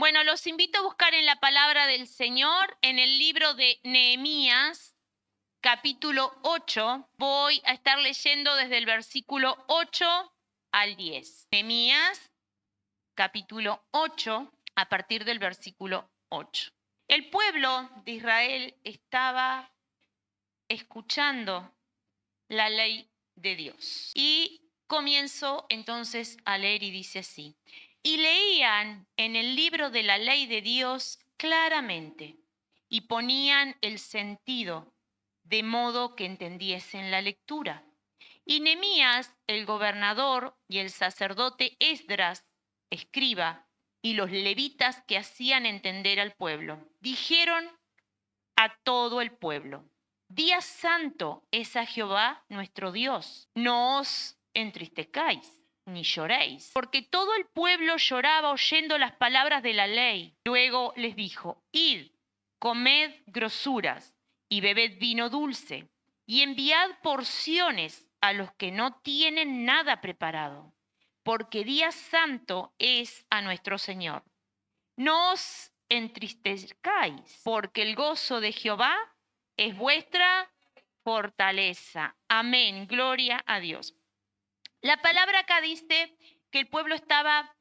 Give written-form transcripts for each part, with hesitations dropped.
Bueno, los invito a buscar en la palabra del Señor, en el libro de Nehemías, capítulo 8. Voy a estar leyendo desde el versículo 8 al 10. Nehemías, capítulo 8, a partir del versículo 8. El pueblo de Israel estaba escuchando la ley de Dios. Y comienzo entonces a leer y dice así. Y leían en el libro de la ley de Dios claramente y ponían el sentido de modo que entendiesen la lectura. Y Nehemías, el gobernador, y el sacerdote Esdras, escriba, y los levitas que hacían entender al pueblo, dijeron a todo el pueblo: Día santo es a Jehová nuestro Dios. No os entristezcáis ni lloréis, porque todo el pueblo lloraba oyendo las palabras de la ley. Luego les dijo: Id, comed grosuras y bebed vino dulce, y enviad porciones a los que no tienen nada preparado, porque día santo es a nuestro Señor. No os entristezcáis, porque el gozo de Jehová es vuestra fortaleza. Amén. Gloria a Dios. La palabra acá dice que el pueblo estaba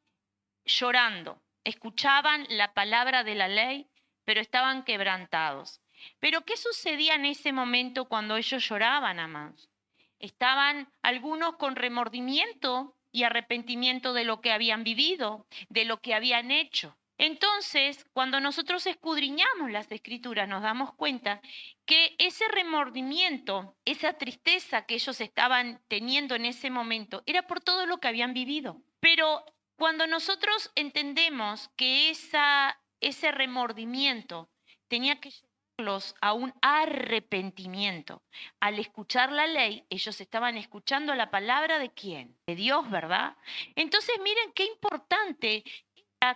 llorando. Escuchaban la palabra de la ley, pero estaban quebrantados. Pero ¿qué sucedía en ese momento cuando ellos lloraban, amados? Estaban algunos con remordimiento y arrepentimiento de lo que habían vivido, de lo que habían hecho. Entonces, cuando nosotros escudriñamos las Escrituras, nos damos cuenta que ese remordimiento, esa tristeza que ellos estaban teniendo en ese momento, era por todo lo que habían vivido. Pero cuando nosotros entendemos que ese remordimiento tenía que llevarlos a un arrepentimiento, al escuchar la ley, ellos estaban escuchando la palabra de ¿quién? De Dios, ¿verdad? Entonces, miren qué importante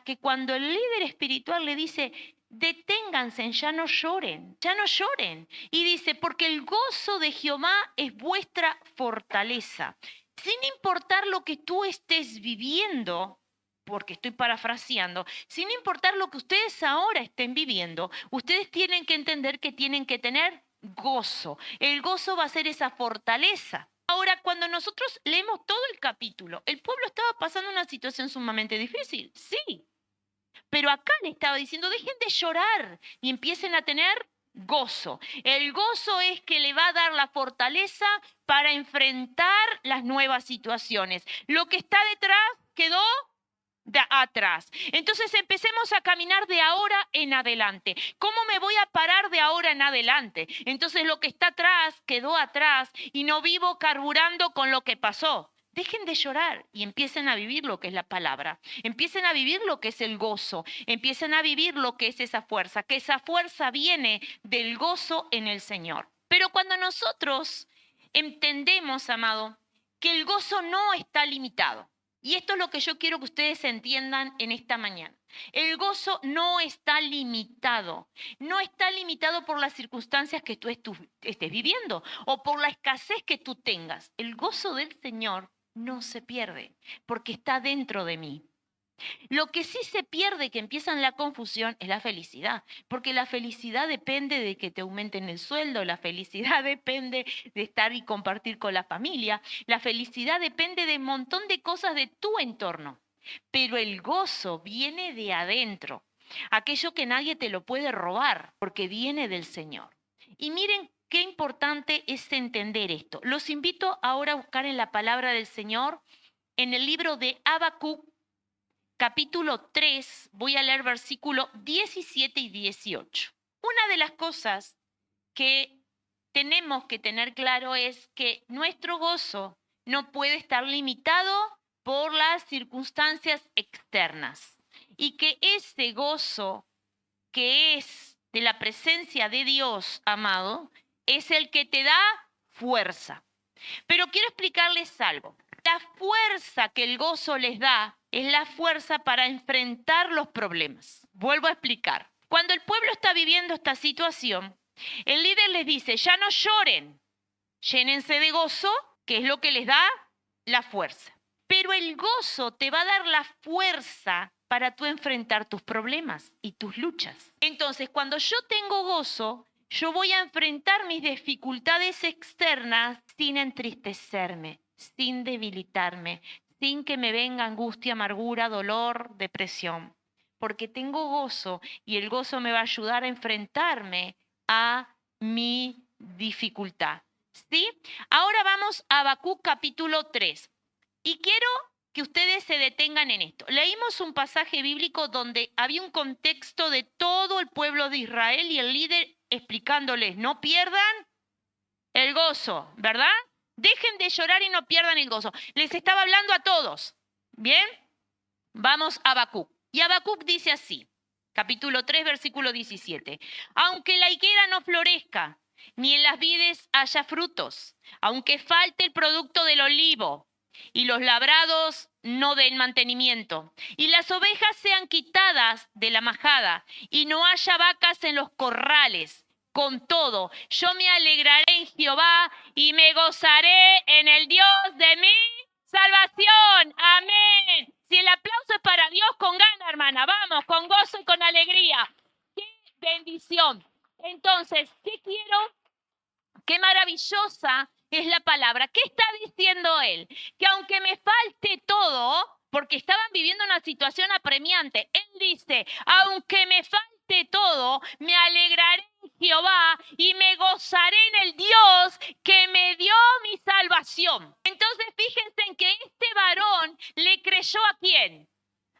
que cuando el líder espiritual le dice: deténganse, ya no lloren, ya no lloren. Y dice: porque el gozo de Jehová es vuestra fortaleza. Sin importar lo que tú estés viviendo, porque estoy parafraseando, sin importar lo que ustedes ahora estén viviendo, ustedes tienen que entender que tienen que tener gozo. El gozo va a ser esa fortaleza. Ahora, cuando nosotros leemos todo el capítulo, el pueblo estaba pasando una situación sumamente difícil, sí, pero acá le estaba diciendo: dejen de llorar y empiecen a tener gozo. El gozo es que le va a dar la fortaleza para enfrentar las nuevas situaciones. Lo que está detrás quedó atrás. Entonces empecemos a caminar de ahora en adelante. ¿Cómo me voy a parar de ahora en adelante? Entonces lo que está atrás quedó atrás y no vivo carburando con lo que pasó. Dejen de llorar y empiecen a vivir lo que es la palabra. Empiecen a vivir lo que es el gozo. Empiecen a vivir lo que es esa fuerza. Que esa fuerza viene del gozo en el Señor. Pero cuando nosotros entendemos, amado, que el gozo no está limitado. Y esto es lo que yo quiero que ustedes entiendan en esta mañana. El gozo no está limitado. No está limitado por las circunstancias que tú estés viviendo o por la escasez que tú tengas. El gozo del Señor no se pierde porque está dentro de mí. Lo que sí se pierde, que empieza en la confusión, es la felicidad, porque la felicidad depende de que te aumenten el sueldo, la felicidad depende de estar y compartir con la familia, la felicidad depende de un montón de cosas de tu entorno, pero el gozo viene de adentro, aquello que nadie te lo puede robar, porque viene del Señor. Y miren qué importante es entender esto. Los invito ahora a buscar en la palabra del Señor, en el libro de Habacuc, capítulo 3, voy a leer versículo 17 y 18. Una de las cosas que tenemos que tener claro es que nuestro gozo no puede estar limitado por las circunstancias externas y que ese gozo que es de la presencia de Dios, amado, es el que te da fuerza. Pero quiero explicarles algo. La fuerza que el gozo les da es la fuerza para enfrentar los problemas. Vuelvo a explicar. Cuando el pueblo está viviendo esta situación, el líder les dice: ya no lloren, llénense de gozo, que es lo que les da la fuerza. Pero el gozo te va a dar la fuerza para tú enfrentar tus problemas y tus luchas. Entonces, cuando yo tengo gozo, yo voy a enfrentar mis dificultades externas sin entristecerme, sin debilitarme, sin que me venga angustia, amargura, dolor, depresión. Porque tengo gozo y el gozo me va a ayudar a enfrentarme a mi dificultad. ¿Sí? Ahora vamos a Habacuc capítulo 3. Y quiero que ustedes se detengan en esto. Leímos un pasaje bíblico donde había un contexto de todo el pueblo de Israel y el líder explicándoles, no pierdan el gozo, ¿verdad? Dejen de llorar y no pierdan el gozo. Les estaba hablando a todos. ¿Bien? Vamos a Habacuc. Y Habacuc dice así, capítulo 3, versículo 17. Aunque la higuera no florezca, ni en las vides haya frutos, aunque falte el producto del olivo, y los labrados no den mantenimiento, y las ovejas sean quitadas de la majada, y no haya vacas en los corrales. Con todo, yo me alegraré en Jehová y me gozaré en el Dios de mi salvación. Amén. Si el aplauso es para Dios, con gana, hermana, vamos, con gozo y con alegría. ¡Qué bendición! Entonces, ¿qué quiero? Qué maravillosa es la palabra. ¿Qué está diciendo él? Que aunque me falte todo, porque estaban viviendo una situación apremiante, él dice, aunque me falte todo, me alegraré en Jehová y me gozaré en el Dios que me dio mi salvación. Entonces, fíjense en que este varón le creyó ¿a quién?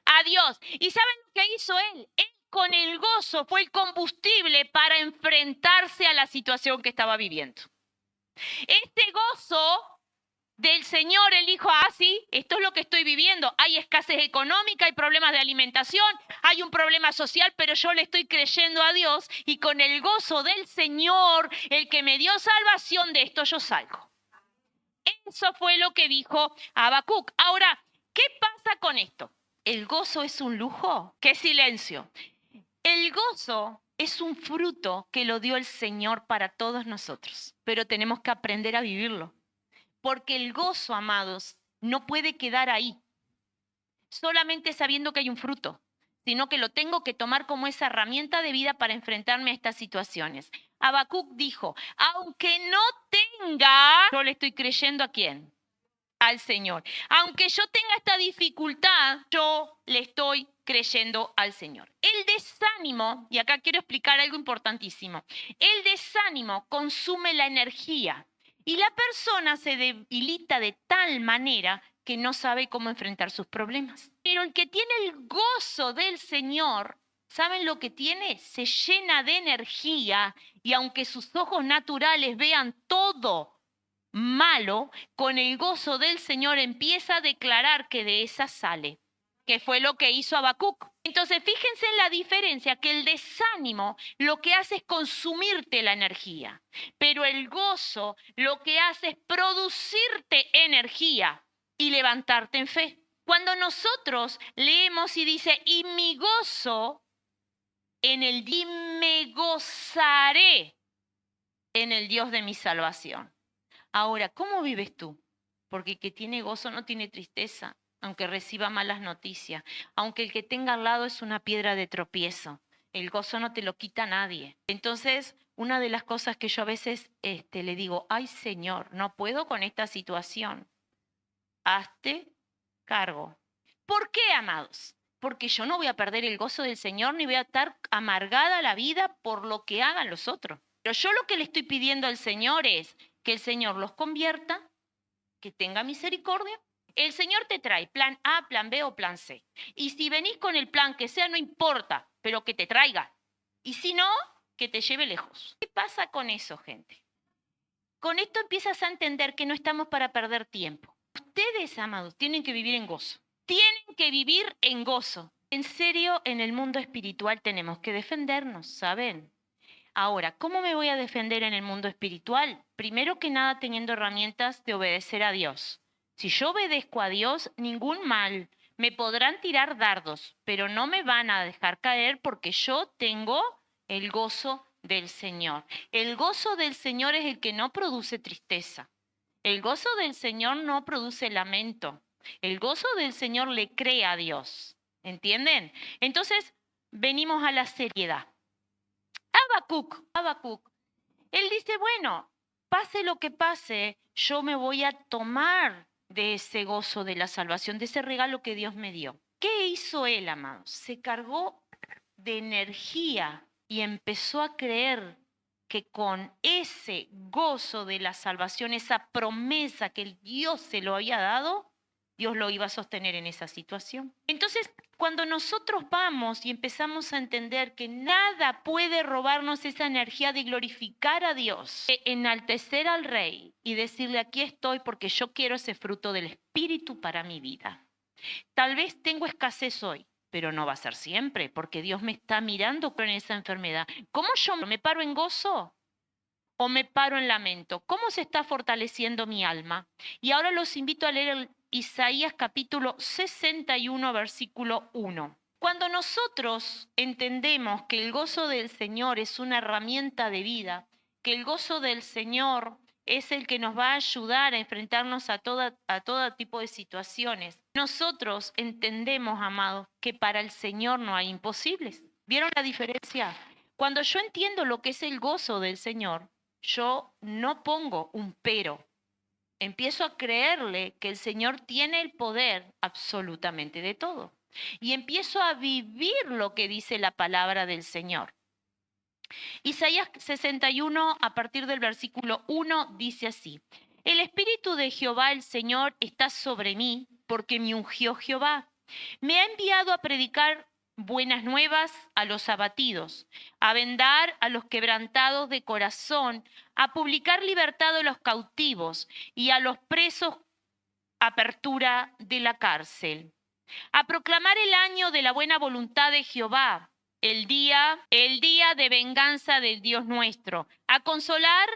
A Dios. ¿Y saben lo que hizo él? Él con el gozo fue el combustible para enfrentarse a la situación que estaba viviendo. Este gozo del Señor, él dijo, sí, esto es lo que estoy viviendo. Hay escasez económica, hay problemas de alimentación, hay un problema social, pero yo le estoy creyendo a Dios y con el gozo del Señor, el que me dio salvación, de esto yo salgo. Eso fue lo que dijo Habacuc. Ahora, ¿qué pasa con esto? ¿El gozo es un lujo? ¡Qué silencio! El gozo es un fruto que lo dio el Señor para todos nosotros, pero tenemos que aprender a vivirlo. Porque el gozo, amados, no puede quedar ahí, solamente sabiendo que hay un fruto, sino que lo tengo que tomar como esa herramienta de vida para enfrentarme a estas situaciones. Habacuc dijo, aunque no tenga, yo le estoy creyendo ¿a quién? Al Señor. Aunque yo tenga esta dificultad, yo le estoy creyendo al Señor. El desánimo, y acá quiero explicar algo importantísimo, el desánimo consume la energía y la persona se debilita de tal manera que no sabe cómo enfrentar sus problemas. Pero el que tiene el gozo del Señor, ¿saben lo que tiene? Se llena de energía y aunque sus ojos naturales vean todo malo, con el gozo del Señor empieza a declarar que de esa sale, que fue lo que hizo Habacuc. Entonces, fíjense en la diferencia, que el desánimo lo que hace es consumirte la energía, pero el gozo lo que hace es producirte energía y levantarte en fe. Cuando nosotros leemos y dice, y mi gozo en el y me gozaré en el Dios de mi salvación. Ahora, ¿cómo vives tú? Porque el que tiene gozo no tiene tristeza, aunque reciba malas noticias, aunque el que tenga al lado es una piedra de tropiezo. El gozo no te lo quita nadie. Entonces, una de las cosas que yo a veces le digo, ay Señor, no puedo con esta situación. Hazte cargo. ¿Por qué, amados? Porque yo no voy a perder el gozo del Señor ni voy a estar amargada la vida por lo que hagan los otros. Pero yo lo que le estoy pidiendo al Señor es que el Señor los convierta, que tenga misericordia. El Señor te trae plan A, plan B o plan C. Y si venís con el plan que sea, no importa, pero que te traiga. Y si no, que te lleve lejos. ¿Qué pasa con eso, gente? Con esto empiezas a entender que no estamos para perder tiempo. Ustedes, amados, tienen que vivir en gozo. Tienen que vivir en gozo. En serio, en el mundo espiritual tenemos que defendernos, ¿saben? Ahora, ¿cómo me voy a defender en el mundo espiritual? Primero que nada, teniendo herramientas de obedecer a Dios. Si yo obedezco a Dios, ningún mal. Me podrán tirar dardos, pero no me van a dejar caer porque yo tengo el gozo del Señor. El gozo del Señor es el que no produce tristeza. El gozo del Señor no produce lamento. El gozo del Señor le cree a Dios. ¿Entienden? Entonces, venimos a la seriedad. Habacuc, él dice, bueno, pase lo que pase, yo me voy a tomar de ese gozo de la salvación, de ese regalo que Dios me dio. ¿Qué hizo él, amados? Se cargó de energía y empezó a creer que con ese gozo de la salvación, esa promesa que el Dios se lo había dado, Dios lo iba a sostener en esa situación. Entonces, cuando nosotros vamos y empezamos a entender que nada puede robarnos esa energía de glorificar a Dios, de enaltecer al Rey y decirle, aquí estoy porque yo quiero ese fruto del Espíritu para mi vida. Tal vez tengo escasez hoy, pero no va a ser siempre, porque Dios me está mirando con esa enfermedad. ¿Cómo yo me paro en gozo o me paro en lamento? ¿Cómo se está fortaleciendo mi alma? Y ahora los invito a leer el Isaías capítulo 61, versículo 1. Cuando nosotros entendemos que el gozo del Señor es una herramienta de vida, que el gozo del Señor es el que nos va a ayudar a enfrentarnos a todo tipo de situaciones, nosotros entendemos, amados, que para el Señor no hay imposibles. ¿Vieron la diferencia? Cuando yo entiendo lo que es el gozo del Señor, yo no pongo un pero. Empiezo a creerle que el Señor tiene el poder absolutamente de todo. Y empiezo a vivir lo que dice la palabra del Señor. Isaías 61, a partir del versículo 1, dice así: El Espíritu de Jehová el Señor está sobre mí, porque me ungió Jehová. Me ha enviado a predicar buenas nuevas a los abatidos, a vendar a los quebrantados de corazón, a publicar libertad a los cautivos y a los presos apertura de la cárcel, a proclamar el año de la buena voluntad de Jehová, el día de venganza del Dios nuestro, a consolar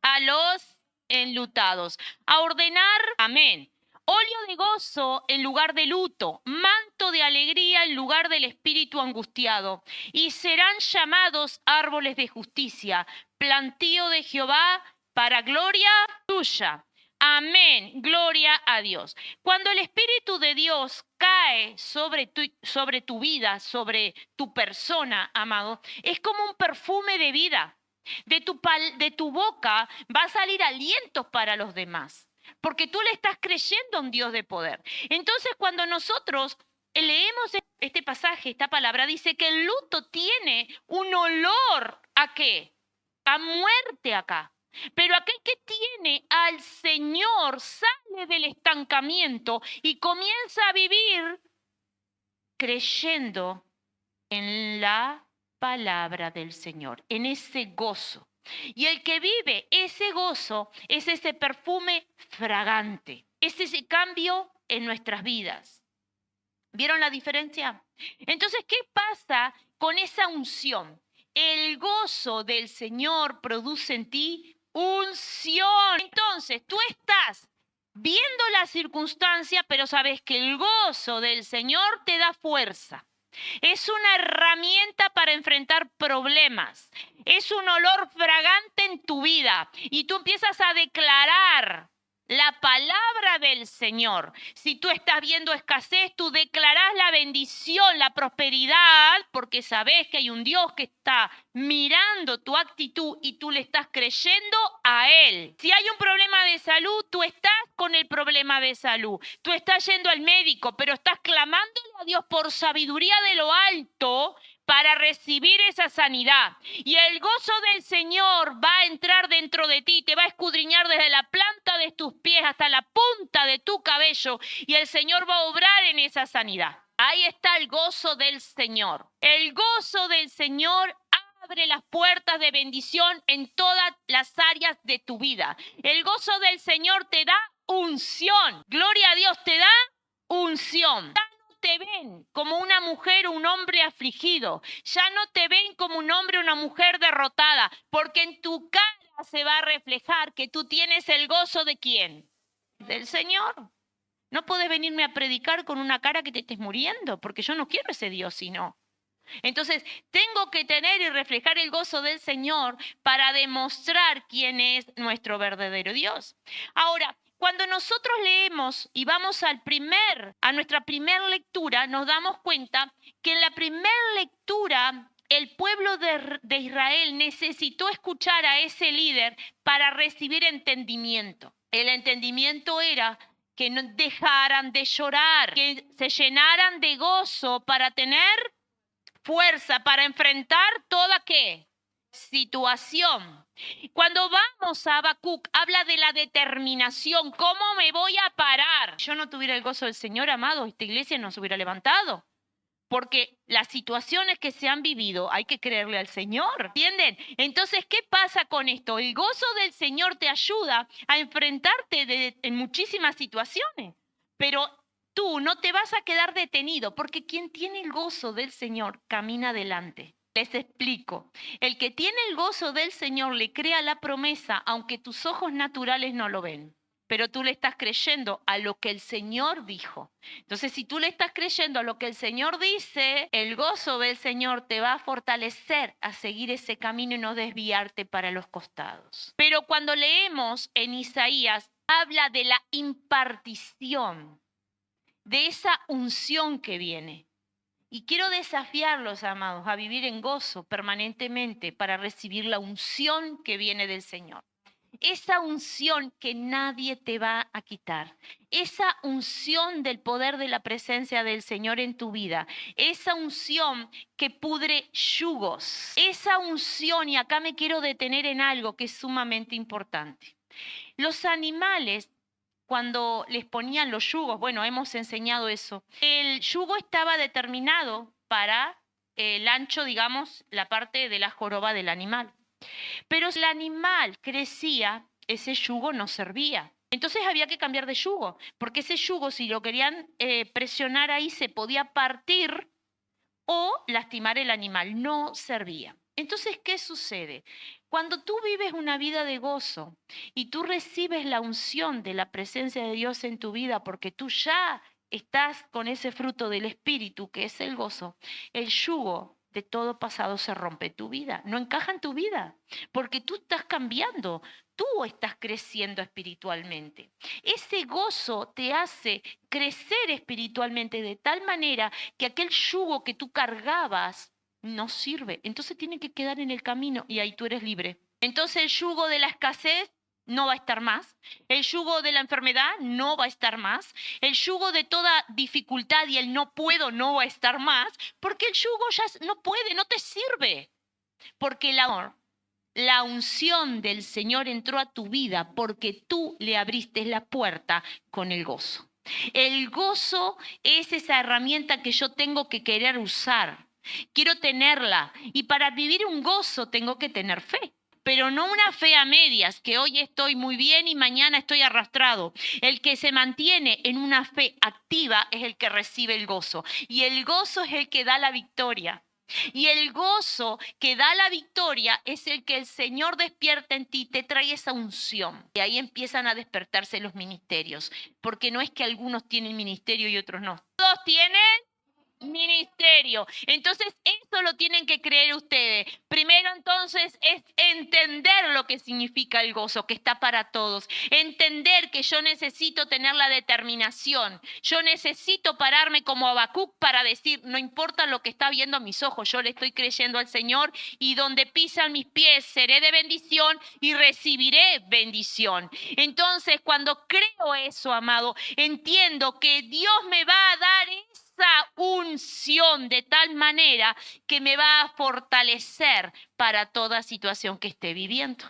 a los enlutados, a ordenar, amén, óleo de gozo en lugar de luto, manto de alegría en lugar del espíritu angustiado, y serán llamados árboles de justicia, plantío de Jehová para gloria tuya. Amén, gloria a Dios. Cuando el Espíritu de Dios cae sobre tu vida, sobre tu persona, amado, es como un perfume de vida. De tu boca va a salir alientos para los demás, porque tú le estás creyendo a un Dios de poder. Entonces, cuando nosotros leemos este pasaje, esta palabra, dice que el luto tiene un olor ¿a qué? A muerte acá. Pero aquel que tiene al Señor sale del estancamiento y comienza a vivir creyendo en la palabra del Señor, en ese gozo. Y el que vive ese gozo es ese perfume fragante, es ese cambio en nuestras vidas. ¿Vieron la diferencia? Entonces, ¿qué pasa con esa unción? El gozo del Señor produce en ti unción. Entonces, tú estás viendo la circunstancia, pero sabes que el gozo del Señor te da fuerza. Es una herramienta para enfrentar problemas. Es un olor fragante en tu vida. Y tú empiezas a declarar la palabra del Señor. Si tú estás viendo escasez, tú declarás la bendición, la prosperidad, porque sabes que hay un Dios que está mirando tu actitud y tú le estás creyendo a Él. Si hay un problema de salud, tú estás con el problema de salud. Tú estás yendo al médico, pero estás clamándole a Dios por sabiduría de lo alto para recibir esa sanidad. Y el gozo del Señor va a entrar dentro de ti, te va a escudriñar desde la planta de tus pies hasta la punta de tu cabello, y el Señor va a obrar en esa sanidad. Ahí está el gozo del Señor. El gozo del Señor abre las puertas de bendición en todas las áreas de tu vida. El gozo del Señor te da unción. Gloria a Dios, te da unción. Te ven como una mujer o un hombre afligido, ya no te ven como un hombre o una mujer derrotada, porque en tu cara se va a reflejar que tú tienes el gozo de ¿quién? Del Señor. No puedes venirme a predicar con una cara que te estés muriendo, porque yo no quiero ese Dios, sino. Entonces, tengo que tener y reflejar el gozo del Señor para demostrar quién es nuestro verdadero Dios. Ahora, Cuando nosotros leemos y vamos a nuestra primera lectura, nos damos cuenta que en la primera lectura el pueblo de Israel necesitó escuchar a ese líder para recibir entendimiento. El entendimiento era que no dejaran de llorar, que se llenaran de gozo para tener fuerza, para enfrentar toda ¿qué? Situación. Cuando vamos a Habacuc, habla de la determinación. ¿Cómo me voy a parar? Si yo no tuviera el gozo del Señor, amado, esta iglesia no se hubiera levantado. Porque las situaciones que se han vivido hay que creerle al Señor, ¿entienden? Entonces, ¿qué pasa con esto? El gozo del Señor te ayuda a enfrentarte en muchísimas situaciones, pero tú no te vas a quedar detenido, porque quien tiene el gozo del Señor camina adelante. Les explico. El que tiene el gozo del Señor le crea la promesa, aunque tus ojos naturales no lo ven. Pero tú le estás creyendo a lo que el Señor dijo. Entonces, si tú le estás creyendo a lo que el Señor dice, el gozo del Señor te va a fortalecer a seguir ese camino y no desviarte para los costados. Pero cuando leemos en Isaías, habla de la impartición, de esa unción que viene. Y quiero desafiarlos, amados, a vivir en gozo permanentemente para recibir la unción que viene del Señor. Esa unción que nadie te va a quitar, esa unción del poder de la presencia del Señor en tu vida, esa unción que pudre yugos, esa unción, y acá me quiero detener en algo que es sumamente importante. Los animales, cuando les ponían los yugos, bueno, hemos enseñado eso, el yugo estaba determinado para el ancho, digamos, la parte de la joroba del animal. Pero si el animal crecía, ese yugo no servía. Entonces había que cambiar de yugo, porque ese yugo, si lo querían presionar ahí, se podía partir o lastimar el animal, no servía. Entonces, ¿qué sucede? Cuando tú vives una vida de gozo y tú recibes la unción de la presencia de Dios en tu vida, porque tú ya estás con ese fruto del Espíritu, que es el gozo, el yugo de todo pasado se rompe tu vida, no encaja en tu vida, porque tú estás cambiando, tú estás creciendo espiritualmente. Ese gozo te hace crecer espiritualmente de tal manera que aquel yugo que tú cargabas no sirve, entonces tiene que quedar en el camino y ahí tú eres libre. Entonces el yugo de la escasez no va a estar más, el yugo de la enfermedad no va a estar más, el yugo de toda dificultad y el no puedo no va a estar más, porque el yugo ya no puede, no te sirve, porque el amor, la unción del Señor entró a tu vida porque tú le abriste la puerta con el gozo. El gozo es esa herramienta que yo tengo que querer usar. Quiero tenerla y para vivir un gozo tengo que tener fe. Pero no una fe a medias, que hoy estoy muy bien y mañana estoy arrastrado. El que se mantiene en una fe activa es el que recibe el gozo. Y el gozo es el que da la victoria. Y el gozo que da la victoria es el que el Señor despierta en ti, te trae esa unción. Y ahí empiezan a despertarse los ministerios. Porque no es que algunos tienen ministerio y otros no. Todos tienen ministerio. Entonces, eso lo tienen que creer ustedes. Primero, entonces, es entender lo que significa el gozo, que está para todos. Entender que yo necesito tener la determinación. Yo necesito pararme como Habacuc para decir, no importa lo que está viendo a mis ojos, yo le estoy creyendo al Señor y donde pisan mis pies seré de bendición y recibiré bendición. Entonces, cuando creo eso, amado, entiendo que Dios me va a dar esa unción de tal manera que me va a fortalecer para toda situación que esté viviendo.